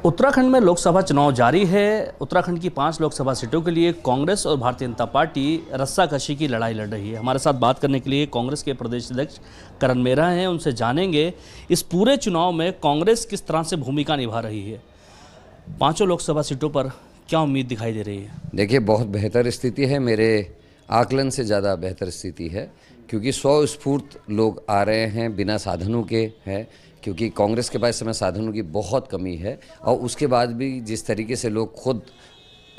उत्तराखंड में लोकसभा चुनाव जारी है। उत्तराखंड की 5 लोकसभा सीटों के लिए कांग्रेस और भारतीय जनता पार्टी रस्साकशी की लड़ाई लड़ रही है। हमारे साथ बात करने के लिए कांग्रेस के प्रदेश अध्यक्ष करण मेहरा हैं। उनसे जानेंगे इस पूरे चुनाव में कांग्रेस किस तरह से भूमिका निभा रही है, 5 लोकसभा सीटों पर क्या उम्मीद दिखाई दे रही है। देखिए, बहुत बेहतर स्थिति है, मेरे आकलन से ज़्यादा बेहतर स्थिति है, क्योंकि स्वस्फूर्त लोग आ रहे हैं, बिना साधनों के हैं, क्योंकि कांग्रेस के पास समय साधनों की बहुत कमी है। और उसके बाद भी जिस तरीके से लोग खुद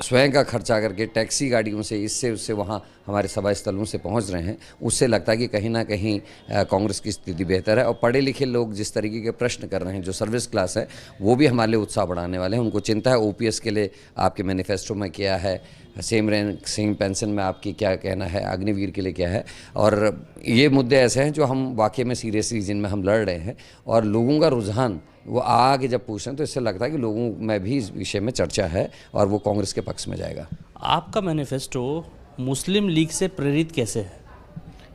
स्वयं का खर्चा करके टैक्सी गाड़ियों से इससे उससे वहाँ हमारे सभा स्थलों से पहुँच रहे हैं, उससे लगता है कि कहीं ना कहीं कांग्रेस की स्थिति बेहतर है। और पढ़े लिखे लोग जिस तरीके के प्रश्न कर रहे हैं, जो सर्विस क्लास है, वो भी हमारे लिए उत्साह बढ़ाने वाले हैं। उनको चिंता है ओपीएस के लिए आपके मैनिफेस्टो में क्या है, सेम रैंक सेम पेंशन में आपकी क्या कहना है, अग्निवीर के लिए क्या है। और ये मुद्दे ऐसे हैं जो हम वाकई में सीरियसली जिनमें हम लड़ रहे हैं, और लोगों का रुझान वो आगे जब पूछ रहे हैं तो इससे लगता है कि लोगों में भी इस विषय में चर्चा है और वो कांग्रेस के पक्ष में जाएगा। आपका मैनिफेस्टो मुस्लिम लीग से प्रेरित कैसे है?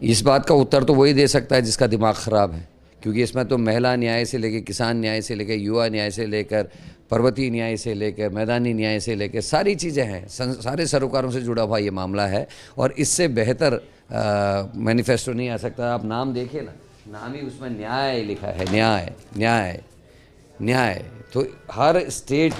इस बात का उत्तर तो वही दे सकता है जिसका दिमाग ख़राब है, क्योंकि इसमें तो महिला न्याय से लेकर, किसान न्याय से लेकर, युवा न्याय से लेकर, पर्वतीय न्याय से लेकर, मैदानी न्याय से लेकर सारी चीज़ें हैं। सारे सरोकारों से जुड़ा हुआ ये मामला है, और इससे बेहतर मैनिफेस्टो नहीं आ सकता। आप नाम देखिए ना, नाम ही उसमें न्याय लिखा है, न्याय न्याय न्याय। तो हर स्टेट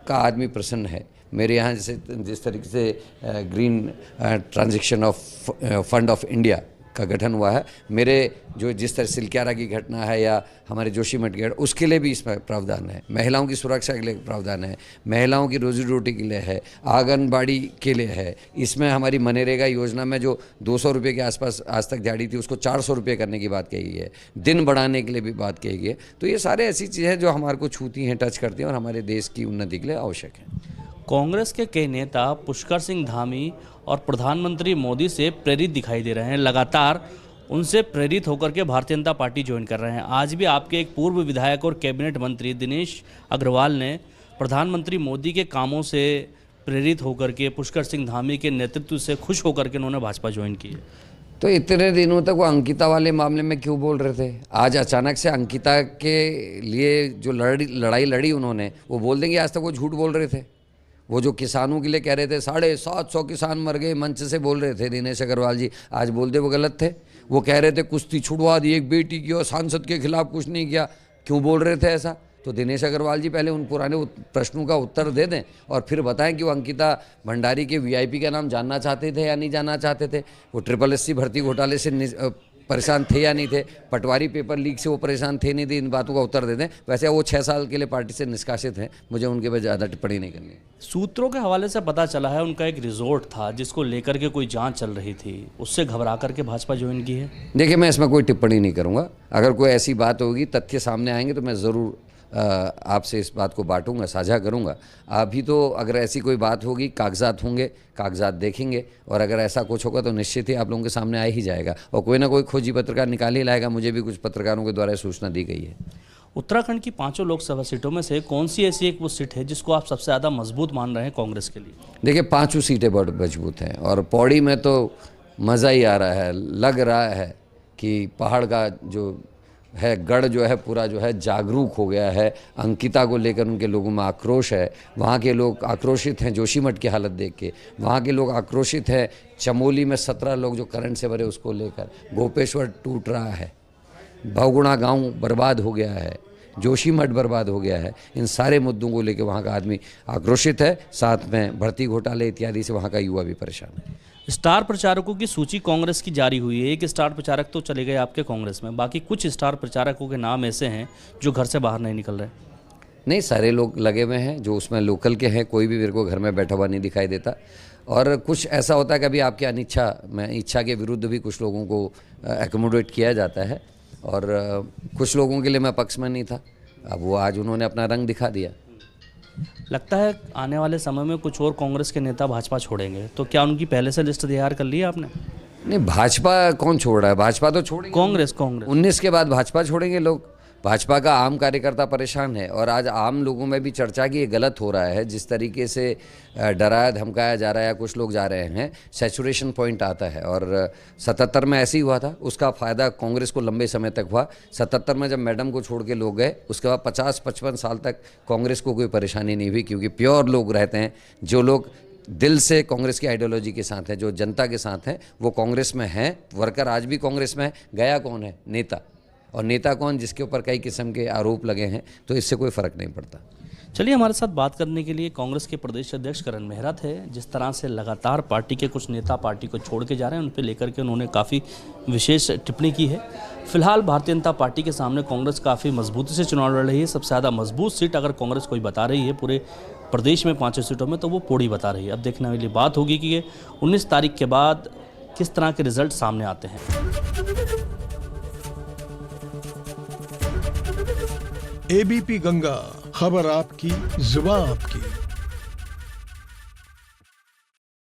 का आदमी प्रसन्न है। मेरे यहाँ जैसे जिस तरीके से green transaction of fund of India का गठन हुआ है, मेरे जो जिस तरह सिलक्यारा की घटना है या हमारे जोशीमठ गेट, उसके लिए भी इसमें प्रावधान है। महिलाओं की सुरक्षा के लिए प्रावधान है, महिलाओं की रोजी रोटी के लिए है, आंगनबाड़ी के लिए है। इसमें हमारी मनरेगा योजना में जो 200 रुपये के आसपास आज तक दिहाड़ी थी, उसको 400 रुपये करने की बात कही गई है। दिन बढ़ाने के लिए भी बात कही गई है। तो ये सारे ऐसी चीज़ें हैं जो हमारे को छूती हैं, टच करती हैं, और हमारे देश की उन्नति के लिए आवश्यक है। कांग्रेस के कई नेता पुष्कर सिंह धामी और प्रधानमंत्री मोदी से प्रेरित दिखाई दे रहे हैं। लगातार उनसे प्रेरित होकर के भारतीय जनता पार्टी ज्वाइन कर रहे हैं। आज भी आपके एक पूर्व विधायक और कैबिनेट मंत्री दिनेश अग्रवाल ने प्रधानमंत्री मोदी के कामों से प्रेरित होकर के पुष्कर सिंह धामी के नेतृत्व से खुश होकर के उन्होंने भाजपा ज्वाइन की है। तो इतने दिनों तक वो अंकिता वाले मामले में क्यों बोल रहे थे? आज अचानक से अंकिता के लिए जो लड़ाई लड़ी उन्होंने, वो बोल देंगे आज तक वो झूठ बोल रहे थे। वो जो किसानों के लिए कह रहे थे 750 किसान मर गए, मंच से बोल रहे थे दिनेश अग्रवाल जी, आज बोल दे वो गलत थे। वो कह रहे थे कुश्ती छुड़वा दी एक बेटी की और सांसद के खिलाफ कुछ नहीं किया, क्यों बोल रहे थे ऐसा? तो दिनेश अग्रवाल जी पहले उन पुराने प्रश्नों का उत्तर दे दें और फिर बताएं कि वो अंकिता भंडारी के वीआईपी का नाम जानना चाहते थे या नहीं जानना चाहते थे। वो SSC भर्ती घोटाले से परेशान थे या नहीं थे, पटवारी पेपर लीक से वो परेशान थे नहीं थे, इन बातों का उत्तर दे दें। वैसे वो 6 साल के लिए पार्टी से निष्कासित हैं, मुझे उनके पर ज़्यादा टिप्पणी नहीं करनी है। सूत्रों के हवाले से पता चला है उनका एक रिजॉर्ट था जिसको लेकर के कोई जांच चल रही थी, उससे घबरा करके भाजपा ज्वाइन की है। देखिए, मैं इसमें कोई टिप्पणी नहीं करूँगा। अगर कोई ऐसी बात होगी, तथ्य सामने आएंगे तो मैं ज़रूर आपसे इस बात को बांटूंगा, साझा करूंगा। अभी तो अगर ऐसी कोई बात होगी, कागजात होंगे, कागजात देखेंगे, और अगर ऐसा कुछ होगा तो निश्चित ही आप लोगों के सामने आ ही जाएगा, और कोई ना कोई खोजी पत्रकार निकाल ही लाएगा। मुझे भी कुछ पत्रकारों के द्वारा सूचना दी गई है। उत्तराखंड की 5 लोकसभा सीटों में से कौन सी ऐसी एक वो सीट है जिसको आप सबसे ज़्यादा मजबूत मान रहे हैं कांग्रेस के लिए? देखिए, 5 सीटें बहुत मजबूत हैं, और पौड़ी में तो मज़ा ही आ रहा है। लग रहा है कि पहाड़ का जो है गढ़ जो है पूरा जो है जागरूक हो गया है। अंकिता को लेकर उनके लोगों में आक्रोश है। वहाँ के लोग आक्रोशित हैं जोशीमठ की हालत देख के। वहाँ के लोग आक्रोशित हैं चमोली में 17 लोग जो करंट से भरे उसको लेकर। गोपेश्वर टूट रहा है, बहुगुणा गांव बर्बाद हो गया है, जोशीमठ बर्बाद हो गया है। इन सारे मुद्दों को लेकर वहाँ का आदमी आक्रोशित है। साथ में भर्ती घोटाले इत्यादि से वहाँ का युवा भी परेशान है। स्टार प्रचारकों की सूची कांग्रेस की जारी हुई है। एक स्टार प्रचारक तो चले गए आपके कांग्रेस में, बाकी कुछ स्टार प्रचारकों के नाम ऐसे हैं जो घर से बाहर नहीं निकल रहे। नहीं, सारे लोग लगे हुए हैं जो उसमें लोकल के हैं। कोई भी मेरे को घर में बैठा हुआ नहीं दिखाई देता। और कुछ ऐसा होता है कभी आपकी अनिच्छा में इच्छा के विरुद्ध भी कुछ लोगों को एकोमोडेट किया जाता है, और कुछ लोगों के लिए मैं पक्ष में नहीं था। अब वो आज उन्होंने अपना रंग दिखा दिया। लगता है आने वाले समय में कुछ और कांग्रेस के नेता भाजपा छोड़ेंगे, तो क्या उनकी पहले से लिस्ट तैयार कर ली है आपने? नहीं, भाजपा कौन छोड़ रहा है? भाजपा तो छोड़ेंगे कांग्रेस 19 के बाद भाजपा छोड़ेंगे लोग। भाजपा का आम कार्यकर्ता परेशान है और आज आम लोगों में भी चर्चा की ये गलत हो रहा है। जिस तरीके से डराया धमकाया जा रहा है या कुछ लोग जा रहे हैं, सैचुरेशन पॉइंट आता है। और 77 में ऐसे ही हुआ था, उसका फ़ायदा कांग्रेस को लंबे समय तक हुआ। 77 में जब मैडम को छोड़ के लोग गए, उसके बाद 50-55 साल तक कांग्रेस को कोई परेशानी नहीं हुई, क्योंकि प्योर लोग रहते हैं। जो लोग दिल से कांग्रेस की आइडियोलॉजी के साथ हैं, जो जनता के साथ हैं, वो कांग्रेस में हैं। वर्कर आज भी कांग्रेस में है। गया कौन है? नेता। और नेता कौन? जिसके ऊपर कई किस्म के आरोप लगे हैं। तो इससे कोई फ़र्क नहीं पड़ता। चलिए, हमारे साथ बात करने के लिए कांग्रेस के प्रदेश अध्यक्ष करण मेहरा थे। जिस तरह से लगातार पार्टी के कुछ नेता पार्टी को छोड़ के जा रहे हैं, उन पर लेकर के उन्होंने काफ़ी विशेष टिप्पणी की है। फिलहाल भारतीय जनता पार्टी के सामने कांग्रेस काफ़ी मजबूती से चुनाव लड़ रही है। सबसे ज़्यादा मजबूत सीट अगर कांग्रेस कोई बता रही है पूरे प्रदेश में 5 सीटों में, तो वो पौड़ी बता रही है। अब देखने वाली बात होगी कि ये 19 तारीख के बाद किस तरह के रिजल्ट सामने आते हैं। एबीपी गंगा, खबर आपकी, जुबान आपकी।